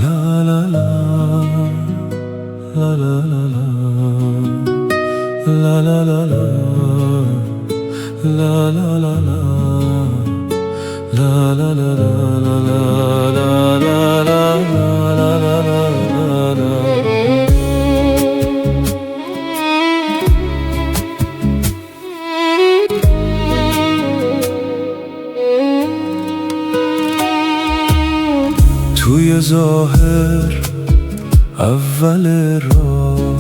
La la la, la la la la, la la la la, la la la la, la la la la. توی ظاهر اول راه،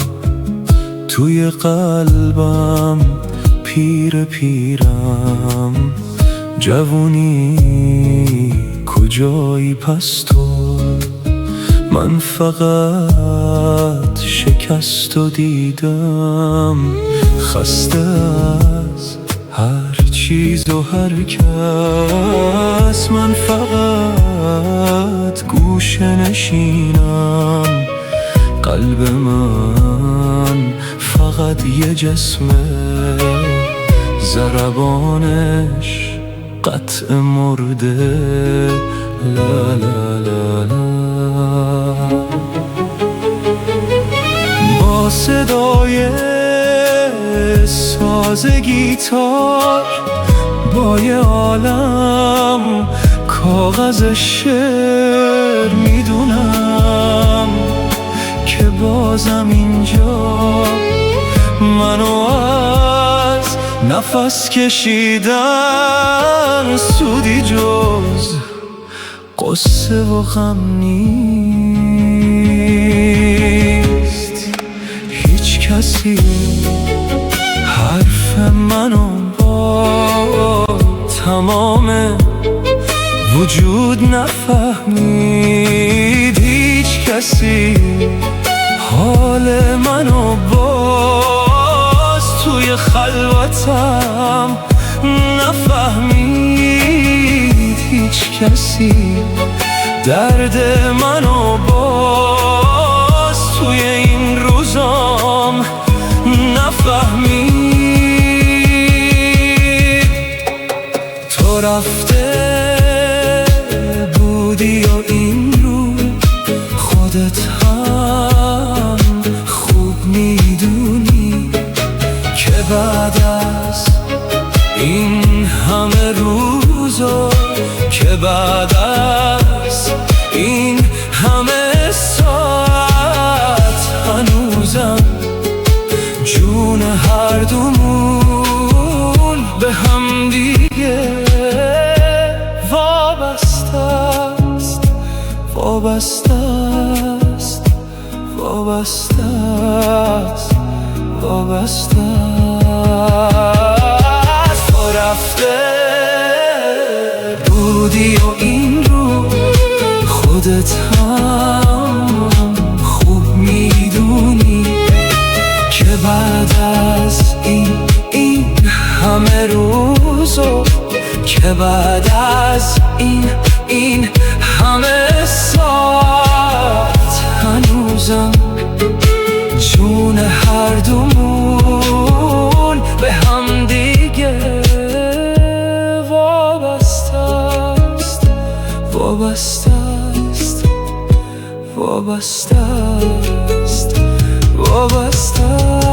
توی قلبم پیر پیرم. جوونی کجایی پس تو؟ من فقط شکست و دیدم، خسته از هر چیز و هر کس. من فقط گوشه نشینم، قلب من فقط یه جسمه، ضربانش قطع مرده. لا لا لا لا. با صدای ساز گیتار، با یه عالم کاغذ شعر، میدونم که بازم اینجا منو از نفس کشیدن سودی جز قصه و غم نیست. هیچ کسی حرف منو با تمام وجود نفهمید. هیچ کسی حال منو باز توی خلوتم نفهمید. هیچ کسی درد منو باز توی این روزام نفهمید. تو رفته بودی و این رو خودت هم خوب میدونی که بعد از این همه روزو، که بعد از این همه ساعت، هنوزم جون هر دومون به هم دیگه وابسته است، وابسته است، وابسته است، وابسته است. تو رفته بودی و این رو خودت هم خوب میدونی که بعد از این همه روزو، که بعد از این همه ساعت، هنوزم جون هر دومون به هم دیگه وابسته است، وابسته است، وابسته است، وابسته است.